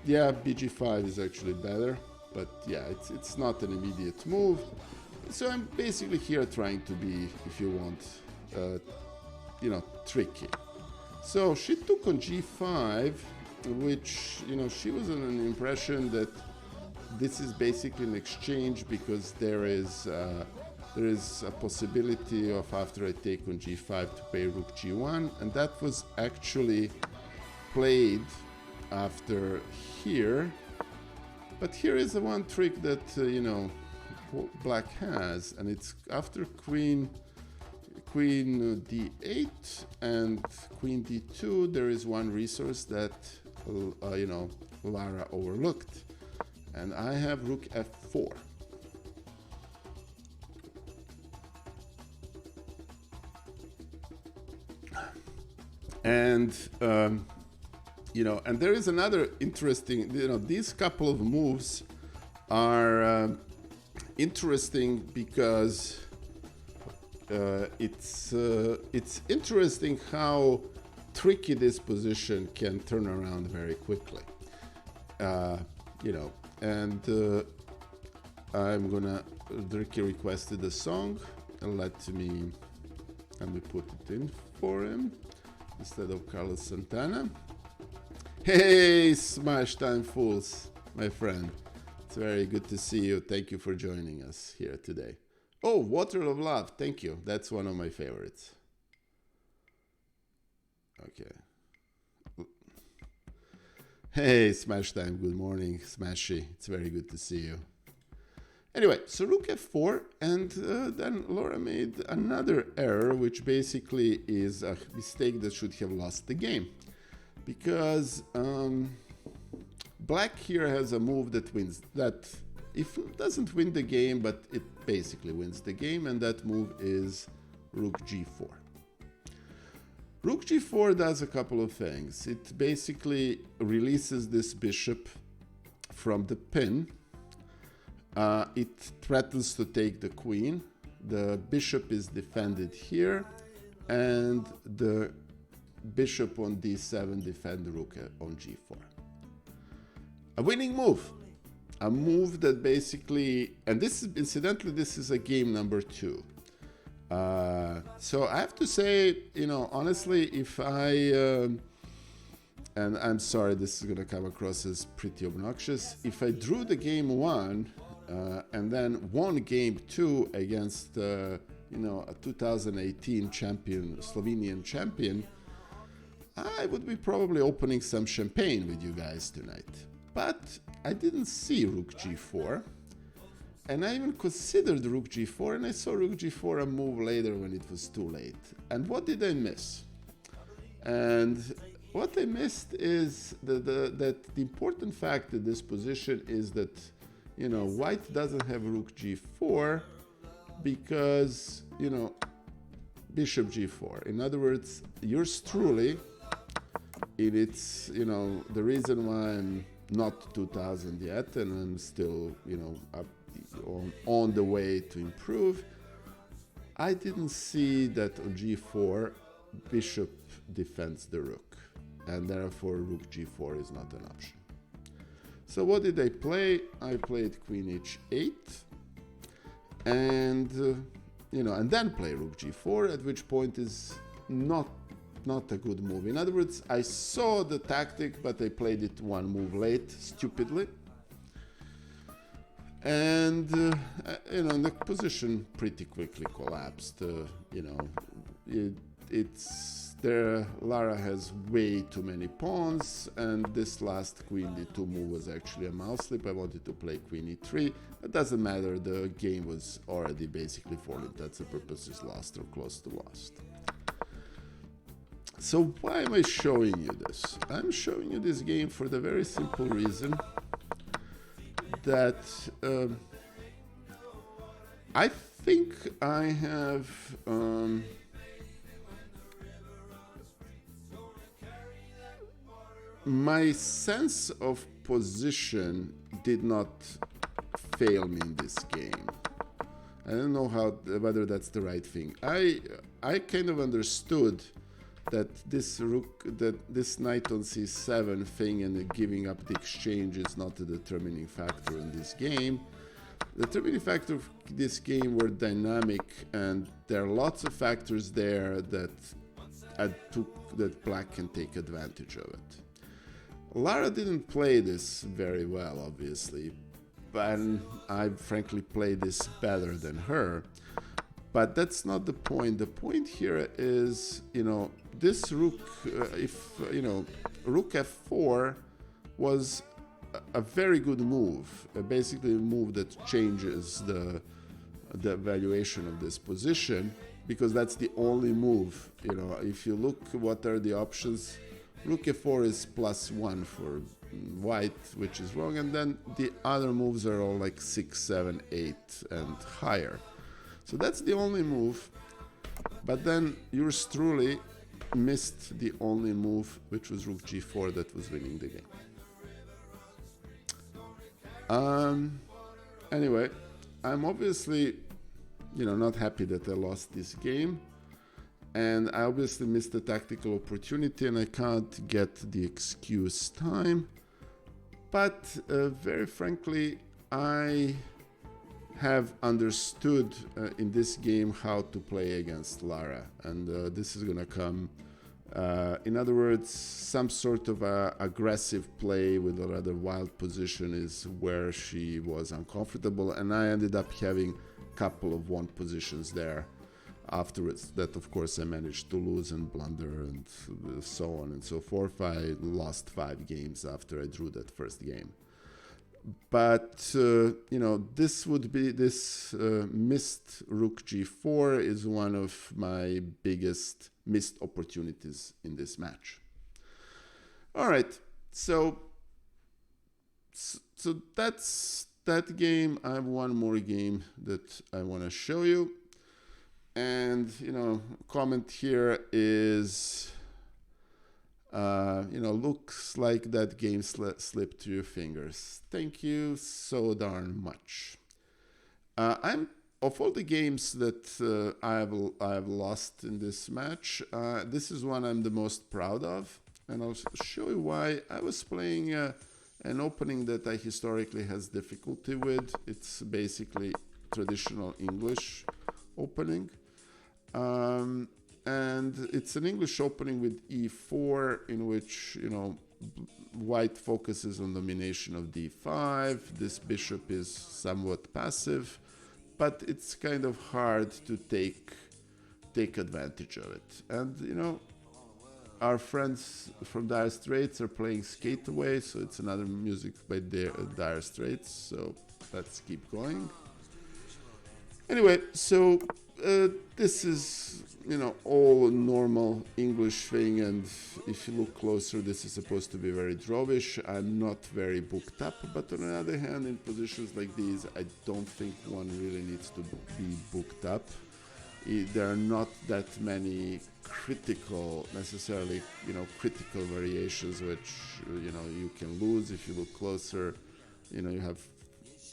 bg5 is actually better, but yeah, it's not an immediate move. So I'm basically here trying to be, if you want, tricky. So she took on g5, which, she was under an impression that this is basically an exchange because there is a possibility of, after I take on g5, to play rook g1, and that was actually played after here. But here is the one trick that, black has, and it's after queen d8 and queen d2, there is one resource that, Lara overlooked. And I have rook f4. And, and there is another interesting, these couple of moves are interesting because it's interesting how tricky this position can turn around very quickly. And I'm gonna, Ricky requested a song, and let me put it in for him instead of Carlos Santana. Hey, Smash Time Fools, my friend. It's very good to see you. Thank you for joining us here today. Oh, Water of Love, thank you. That's one of my favorites. Okay. Hey, Smash Time, good morning, Smashy. It's very good to see you. Anyway, so rook f4, and then Laura made another error, which basically is a mistake that should have lost the game. Because black here has a move that wins, that if it doesn't win the game, but it basically wins the game, and that move is rook g4. Rook g4 does a couple of things. It basically releases this bishop from the pin. It threatens to take the queen. The bishop is defended here, and the bishop on d7 defend the rook on g4. A winning move. A move that basically, and this is, incidentally, this is a game number 2. So I have to say, honestly, if and I'm sorry, this is going to come across as pretty obnoxious. If I drew the game 1 and then won game 2 against, a 2018 champion, Slovenian champion, I would be probably opening some champagne with you guys tonight. But I didn't see rook g4. And I even considered rook g4, and I saw rook g4 a move later when it was too late. And what did I miss? And what I missed is that the important fact in this position is that, white doesn't have rook g4 because, bishop g4. In other words, yours truly, it's, the reason why I'm not 2000 yet, and I'm still, up on the way to improve. I didn't see that on g4 bishop defends the rook, and therefore rook g4 is not an option. So what did I play? I played queen h8, and and then play rook g4, at which point is not a good move. In other words, I saw the tactic, but I played it one move late, stupidly. And, the position pretty quickly collapsed. it's there. Lara has way too many pawns, and this last queen d2 move was actually a mouse slip. I wanted to play queen e3. It doesn't matter. The game was already basically for intents and purposes lost or close to lost. So why am I showing you this? I'm showing you this game for the very simple reason that I think I have my sense of position did not fail me in this game. I don't know whether that's the right thing. I kind of understood that this knight on c7 thing and the giving up the exchange is not the determining factor in this game. The determining factor of this game were dynamic, and there are lots of factors there that black can take advantage of it. Lara didn't play this very well, obviously, and I frankly played this better than her. But that's not the point. The point here is, this rook, rook f4 was a very good move, basically a move that changes the valuation of this position, because that's the only move. If you look what are the options, rook f4 is +1 for white, which is wrong, and then the other moves are all like 6, 7, 8 and higher. So that's the only move, but then yours truly missed the only move, which was rook g4, that was winning the game. Anyway, I'm obviously, not happy that I lost this game, and I obviously missed the tactical opportunity, and I can't get the excuse time. But very frankly, I have understood in this game how to play against Lara, and this is gonna come. In other words, some sort of aggressive play with a rather wild position is where she was uncomfortable, and I ended up having a couple of one positions there afterwards that of course I managed to lose and blunder and so on and so forth. I lost 5 games after I drew that first game. But this missed rook g4 is one of my biggest missed opportunities in this match. All right, so that's that game. I have one more game that I want to show you, and comment here is looks like that game slipped through your fingers. Thank you so darn much. Of all the games that I have lost in this match, this is one I'm the most proud of, and I'll show you why. I was playing an opening that I historically has difficulty with. It's basically traditional English opening. And it's an English opening with e4, in which, white focuses on domination of d5. This bishop is somewhat passive, but it's kind of hard to take advantage of it. And, our friends from Dire Straits are playing Skate Away, so it's another music by Dire Straits, so let's keep going. Anyway, so this is, all normal English thing, and if you look closer, this is supposed to be very drawish. I'm not very booked up, but on the other hand, in positions like these, I don't think one really needs to be booked up. There are not that many necessarily critical variations, which, you can lose. If you look closer, you have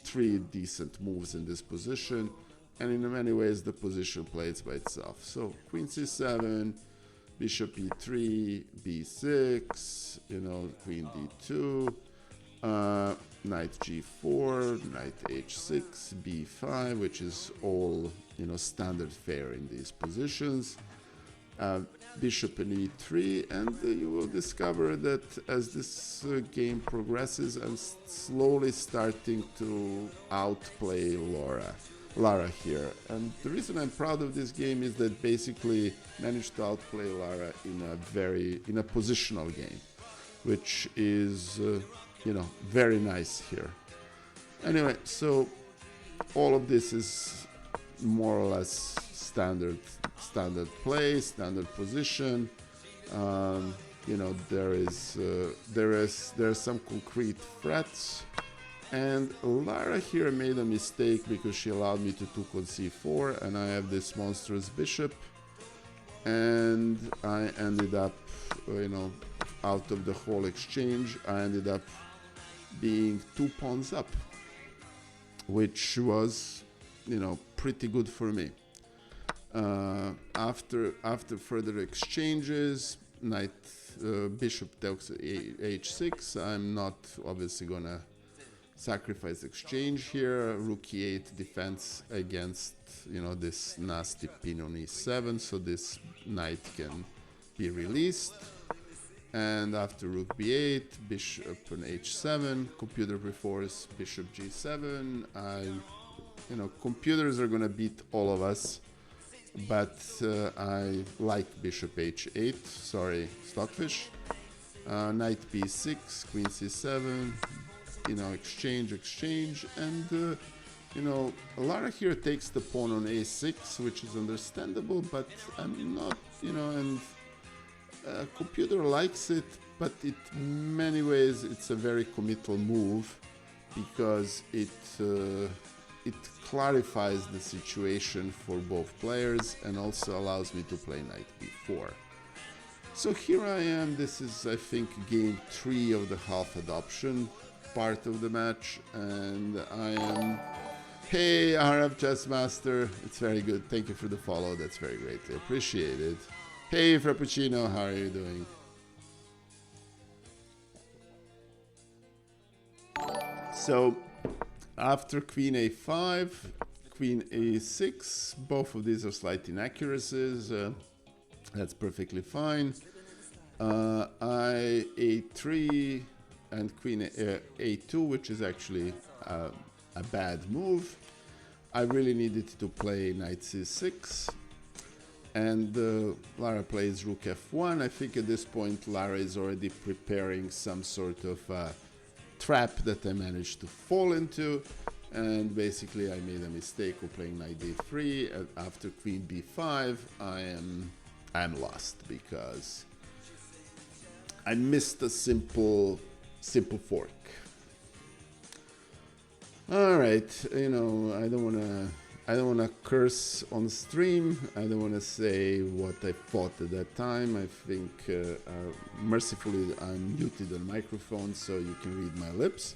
3 decent moves in this position. And in many ways, the position plays by itself. So queen c7, bishop e3, b6, queen d2, knight g4, knight h6, b5, which is all standard fare in these positions. Bishop in e3, and you will discover that as this game progresses, I'm slowly starting to outplay Laura. Lara here. And the reason I'm proud of this game is that basically managed to outplay Lara in a positional game, which is, very nice here. Anyway, so all of this is more or less standard play, standard position. There are some concrete threats, and Lara here made a mistake because she allowed me to took on c4, and I have this monstrous bishop, and I ended up, out of the whole exchange, I ended up being 2 pawns up, which was, pretty good for me. After further exchanges, bishop takes h6. I'm not obviously gonna sacrifice exchange here. Rook e8 defense against this nasty pin on e7, so this knight can be released. And after rook b8, bishop on h7, computer prefers bishop g7. Computers are gonna beat all of us, but I like bishop h8. Sorry, Stockfish. Knight b6, queen c7. Exchange, and Lara here takes the pawn on a6, which is understandable, but I'm not, and computer likes it, but in many ways it's a very committal move because it clarifies the situation for both players and also allows me to play knight b4. So here I am. This is, I think, game 3 of the half adoption part of the match, and I am... Hey, RF Chess Master, it's very good. Thank you for the follow. That's very greatly appreciated. Hey, Frappuccino, how are you doing? So, after queen a5, queen a6, both of these are slight inaccuracies. That's perfectly fine. I a3 and queen a2, which is actually a bad move. I really needed to play knight c6, and Lara plays rook f1. I think at this point Lara is already preparing some sort of trap that I managed to fall into, and basically I made a mistake of playing knight d3. And after queen b5, I'm lost because I missed a simple fork. All right, I don't wanna curse on stream. I don't wanna say what I thought at that time. I think mercifully I'm muted on microphone, so you can read my lips.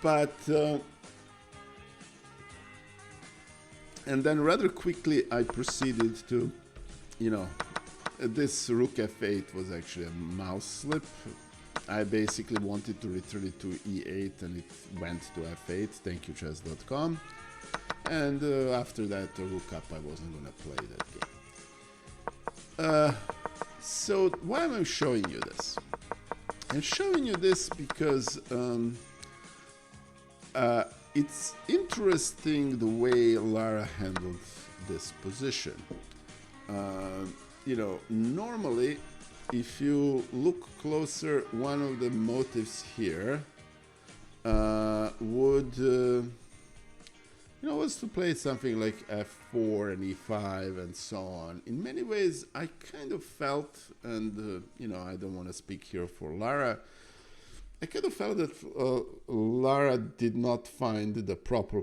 But and then rather quickly I proceeded to, this rook f8 was actually a mouse slip. I basically wanted to return it to e8, and it went to f8. Thank you, chess.com. And after that, rook up, I wasn't going to play that game. So why am I showing you this? I'm showing you this because it's interesting the way Lara handled this position. Normally, if you look closer, one of the motives here was to play something like f4 and e5 and so on. In many ways, I kind of felt, and I don't want to speak here for Lara, I kind of felt that Lara did not find the proper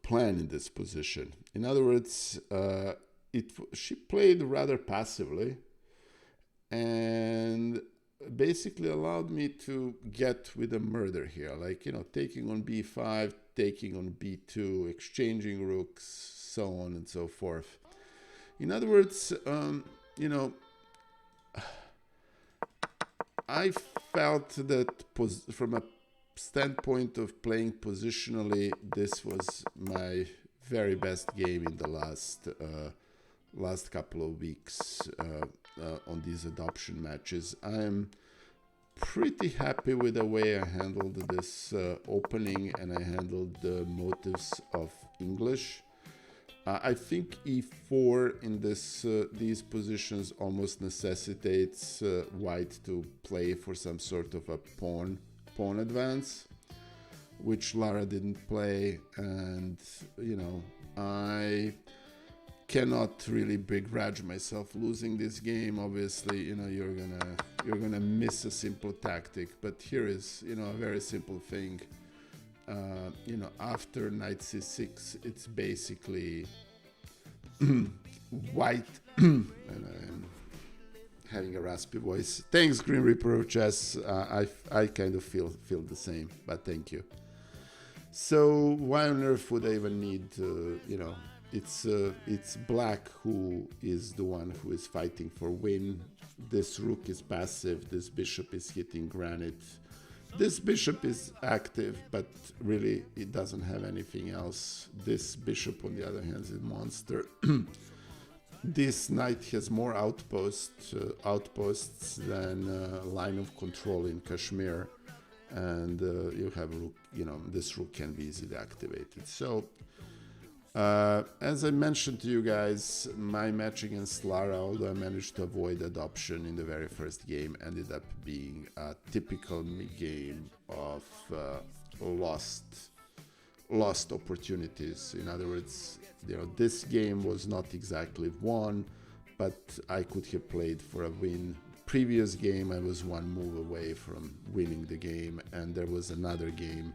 plan in this position. In other words, she played rather passively and basically allowed me to get with a murder here, like, taking on b5, taking on b2, exchanging rooks, so on and so forth. In other words, I felt that from a standpoint of playing positionally, this was my very best game in the last couple of weeks on these adoption matches. I'm pretty happy with the way I handled this opening, and I handled the motives of English. I think e4 in these positions almost necessitates white to play for some sort of a pawn advance, which Lara didn't play, and I cannot really begrudge myself losing this game. Obviously, you're gonna miss a simple tactic, but here is a very simple thing. After knight c6, it's basically white. And I'm having a raspy voice. Thanks, Green Reaper of Chess. I kind of feel the same, but thank you. So why on earth would I even need? It's black who is the one who is fighting for win. This rook is passive. This bishop is hitting granite. This bishop is active, but really it doesn't have anything else. This bishop, on the other hand, is a monster. This knight has more outposts than line of control in Kashmir, and you have rook. This rook can be easily activated. So, as I mentioned to you guys, my match against Lara, although I managed to avoid adoption in the very first game, ended up being a typical game of lost opportunities. In other words, this game was not exactly won, but I could have played for a win. Previous game, I was one move away from winning the game, and there was another game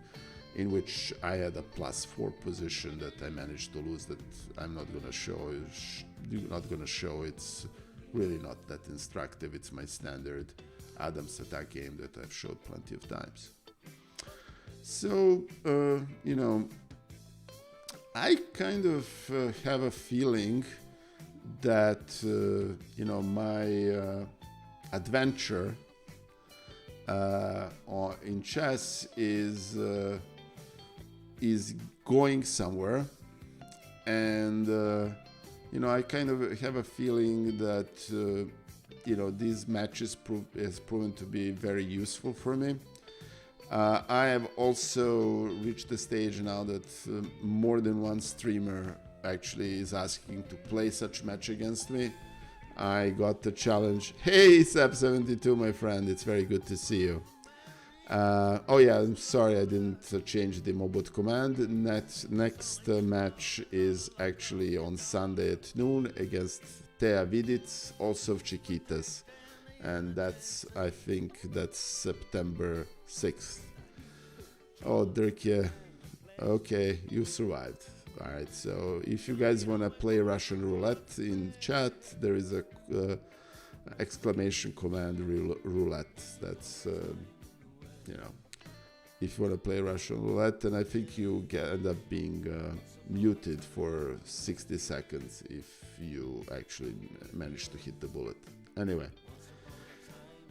in which I had a +4 position that I managed to lose, that I'm not going to show. It's really not that instructive. It's my standard Adams attack game that I've showed plenty of times. So, I kind of have a feeling that, my adventure in chess is going somewhere, and I kind of have a feeling that these matches has proven to be very useful for me. I have also reached the stage now that more than one streamer actually is asking to play such match against me. I got the challenge. Hey, Sap72, my friend, it's very good to see you. Oh yeah, I'm sorry I didn't change the Mobot command. Next match is actually on Sunday at noon against Thea Vidic, also of Chiquitas, and I think that's September 6th. Oh, Dirk, yeah. Okay, you survived. Alright, so if you guys want to play Russian roulette in chat, there is a exclamation command roulette. That's if you want to play Russian roulette, then I think you end up being muted for 60 seconds if you actually manage to hit the bullet. Anyway,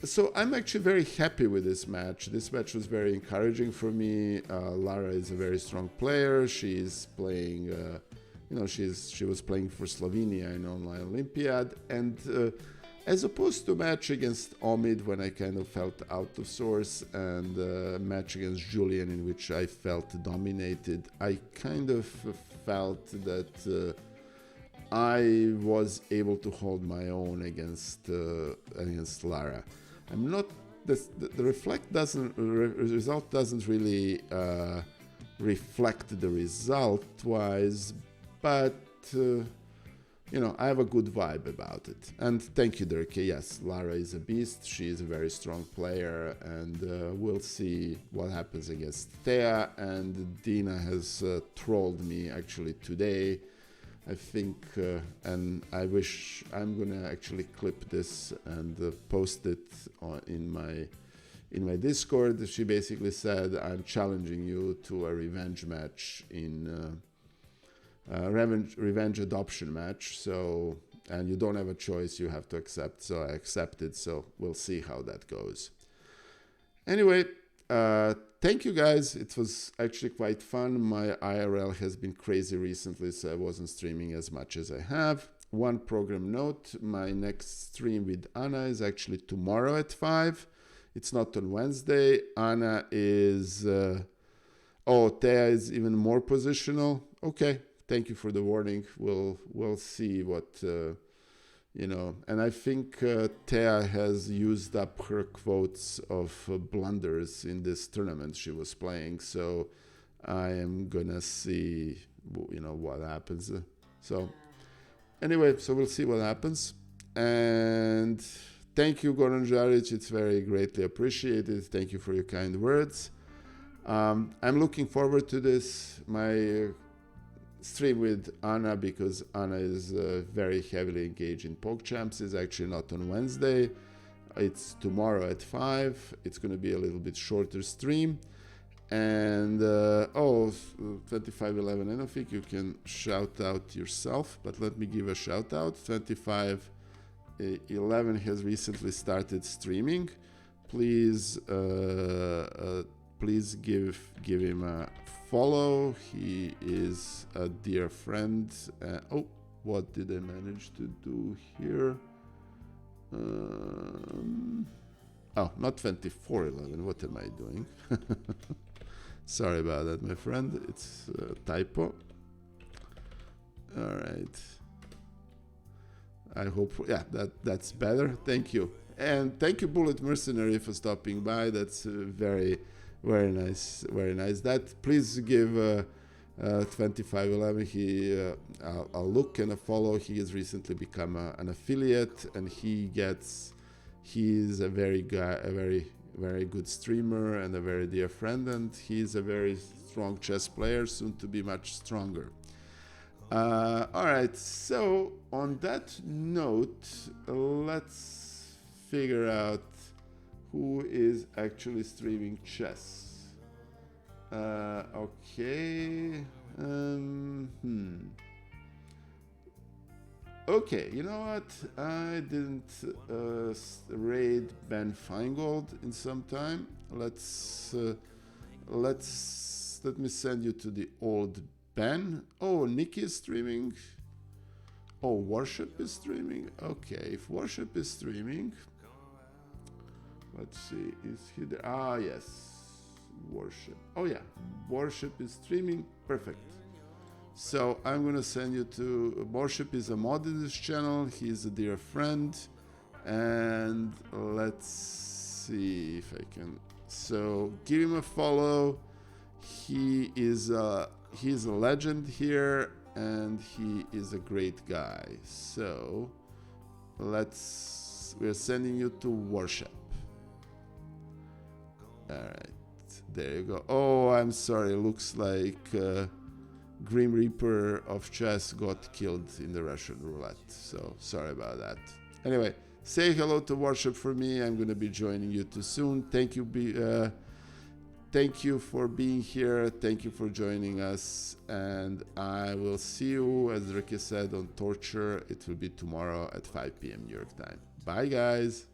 so I'm actually very happy with this match. This match was very encouraging for me. Lara is a very strong player. She's playing, she was playing for Slovenia in Online Olympiad, and as opposed to a match against Omid when I kind of felt out of sorts, and a match against Julian in which I felt dominated, I kind of felt that I was able to hold my own against Lara. I'm not. The result doesn't really reflect the result-wise, but I have a good vibe about it. And thank you, Dirk. Yes, Lara is a beast. She is a very strong player, and we'll see what happens against Thea. And Dina has trolled me actually today, I think, and I wish I'm gonna actually clip this and post it in my Discord. She basically said, "I'm challenging you to a revenge match in." Revenge adoption match, so, and you don't have a choice, you have to accept. So I accepted, so we'll see how that goes. Anyway, thank you guys. It was actually quite fun. My IRL has been crazy recently, so I wasn't streaming as much as I have. One program note, my next stream with Anna is actually tomorrow at 5. It's not on Wednesday. Anna is... Thea is even more positional. Okay, thank you for the warning. We'll see what... and I think Thea has used up her quotes of blunders in this tournament she was playing. So I am gonna see, what happens. So anyway, so we'll see what happens. And thank you, Goran Jaric. It's very greatly appreciated. Thank you for your kind words. I'm looking forward to this. My stream with Anna, because Anna is very heavily engaged in PogChamps, is actually not on Wednesday. It's tomorrow at 5. It's going to be a little bit shorter stream. And 2511, I don't think you can shout out yourself, but let me give a shout out. 2511 has recently started streaming. Please give him a follow. He is a dear friend. What did I manage to do here? Not 2411. What am I doing? Sorry about that, my friend. It's a typo. All right. I hope, that's better. Thank you. And thank you, Bullet Mercenary, for stopping by. That's very, very nice. Very nice. That, please give 2511 a look and a follow. He has recently become an affiliate, and he is a very good streamer and a very dear friend, and he's a very strong chess player, soon to be much stronger. All right, so on that note, let's figure out who is actually streaming chess. Okay. Okay, you know what? I didn't raid Ben Feingold in some time. Let me send you to the old Ben. Oh, Nikki is streaming. Oh, Worship is streaming. Okay, if Worship is streaming, let's see, is he there? Ah, yes, Worship. Oh yeah, Worship is streaming. Perfect. So I'm gonna send you to Worship. Is a mod in this channel. He's a dear friend, and let's see if I can. So give him a follow. He's a legend here, and he is a great guy. So we're sending you to Worship. All right, there you go. Oh, I'm sorry. Looks like Grim Reaper of chess got killed in the Russian roulette. So sorry about that. Anyway, say hello to Worship for me. I'm going to be joining you too soon. Thank you. Thank you for being here. Thank you for joining us. And I will see you, as Ricky said, on Torture. It will be tomorrow at 5 p.m. New York time. Bye, guys.